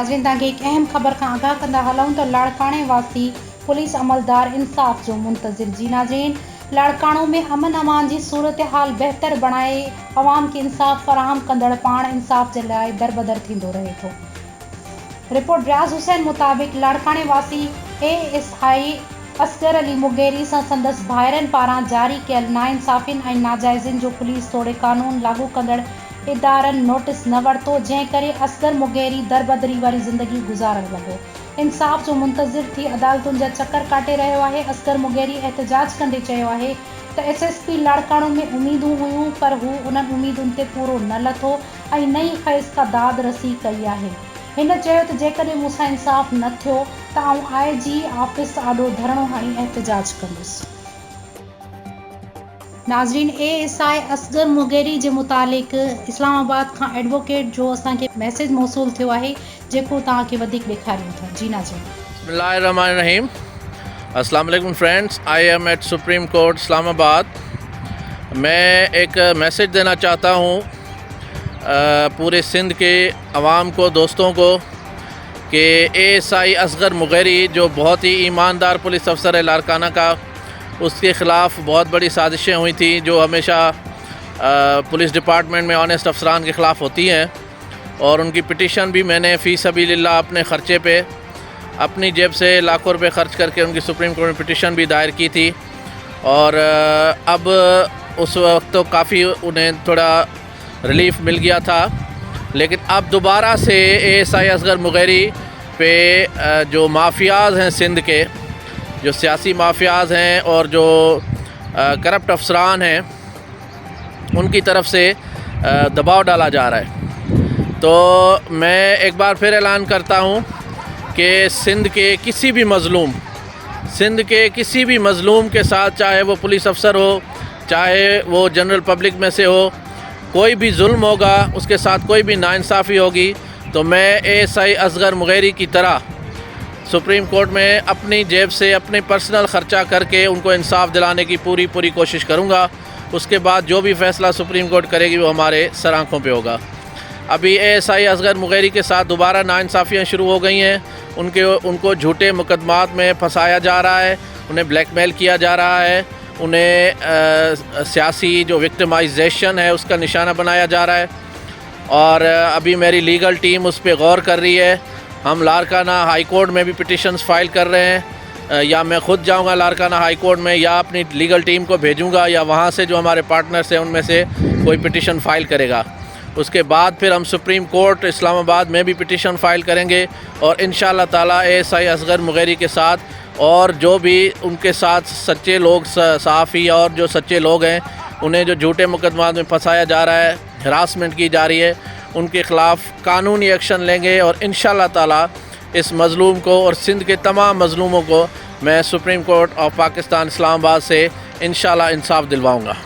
नाज़रीन तव्हांखे हिकु अहम ख़बर खां आगाह कंदा हलूं त लाड़काणे वासी पुलिस अमलदार इंसाफ़ जो मुंतज़िर। जी नाज़रीन, लाड़काणो में अमन अमान जी सूरत हाल बहितर बणाए अवाम खे इंसाफ़ फ़राहम कंदड़ पाण इंसाफ़ जे लाइ दरबदर थींदो रहे थो। रिपोर्ट रियाज़ हुसैन मुताबिक़ लाड़काणे वासी ASI असगर अली मुगेरी सां संदसि भाइरनि पारां जारी कयल नाइंसाफ़ियुनि ऐं नाजाइज़िन जो पुलिस तोड़े कानून लागू कंदड़ इदारनि नोटिस न वरितो, जंहिं करे असगर मुगेरी दरबदरी वारी ज़िंदगी गुज़ारण लॻो। इंसाफ़ जो मुंतज़िर थी अदालतुनि जा चकर काटे रहियो आहे। असगर मुगेरी एहतजाज कंदे चयो आहे त SSP लाड़काणो में उम्मीदूं हुयूं, पर हू उन्हनि उम्मीदुनि ते पूरो न लथो ऐं नई फ़ैज़ दाद रसी कई आहे। हिन चयो त जेकॾहिं मूंसां इंसाफ़ न थियो त आउं IG ऑफिस आॾो धरणो हणी एहतजाज कंदुसि। नाज़रीन, ASI असगर मुगेरी जे मुतालिक़ इस्लामाबाद खां एडवोकेट जो असांखे मैसेज मौसूल थियो आहे, जेको तव्हांखे वधीक ॾेखारियूं था। जी नाज़रीन। बिस्मिल्लाहिर्रहमानिर्रहीम। अस्सलाम वालेकुम friends, I am at Supreme Court Islamabad. मैं एक मैसेज देना चाहता हूँ पूरे सिंध के अवाम को, दोस्तों को, कि ASI असगर मुगेरी जो बहुत ही ईमानदार पुलिस अफसर है लाड़काना का, उसके ख़िलाफ़ बहुत बड़ी साजिशें हुई थी जो हमेशा पुलिस डिपार्टमेंट में ऑनेस्ट अफसरान के ख़िलाफ़ होती हैं, और उनकी पिटीशन भी मैंने फ़ी सबीलिल्लाह अपने ख़र्चे पे अपनी जेब से लाखों रुपए ख़र्च करके उनकी सुप्रीम कोर्ट में पिटीशन भी दायर की थी। और अब उस वक्त तो काफ़ी उन्हें थोड़ा रिलीफ मिल गया था, लेकिन अब दोबारा से ASI असगर मुगेरी पे जो माफियाज़ हैं सिंध के, जो सियासी माफियाज़ हैं और जो करप्ट अफसरान हैं, उनकी तरफ से दबाव डाला जा रहा है। तो मैं एक बार फिर ऐलान करता हूँ कि सिंध के किसी भी मज़लूम के साथ, चाहे वो पुलिस अफसर हो, चाहे वो जनरल पब्लिक में से हो, कोई भी जुल्म होगा, उसके साथ कोई भी नाइंसाफ़ी होगी, तो मैं ASI असगर मुगेरी की तरह सुप्रीम कोर्ट में अपनी जेब से अपने पर्सनल ख़र्चा करके उनको इंसाफ दिलाने की पूरी कोशिश करूँगा। उसके बाद जो भी फ़ैसला सुप्रीम कोर्ट करेगी वो हमारे सर आँखों पे होगा। अभी ASI असगर मुगेरी के साथ दोबारा नाइंसाफ़ियाँ शुरू हो गई हैं। उनको झूठे मुकदमात में फंसाया जा रहा है, उन्हें ब्लैकमेल किया जा रहा है, उन्हें सियासी जो विक्टिमाइजेशन है उसका निशाना बनाया जा रहा है। और अभी मेरी लीगल टीम उस पर गौर कर रही है। हम लाड़काना हाई कोर्ट में भी पिटिशन्स फ़ाइल कर रहे हैं, या मैं ख़ुद जाऊंगा लाड़काना हाई कोर्ट में, या अपनी लीगल टीम को भेजूंगा, या वहां से जो हमारे पार्टनर्स हैं उनमें से कोई पिटिशन फ़ाइल करेगा। उसके बाद फिर हम सुप्रीम कोर्ट इस्लामाबाद में भी पिटिशन फ़ाइल करेंगे, और इंशाअल्लाह ताला ASI असगर मुगेरी के साथ और जो भी उनके साथ सच्चे लोग, सहाफ़ी और जो सच्चे लोग हैं, उन्हें जो झूठे मुकदमात में फंसाया जा रहा है, हरासमेंट की जा रही है, उनके ख़िलाफ़ कानूनी एक्शन लेंगे। और इंशाअल्लाह ताला इस मज़लूम को और सिंध के तमाम मज़लूमों को मैं supreme court of Pakistan Islamabad से इंशाअल्लाह इंसाफ़ दिलवाऊँगा।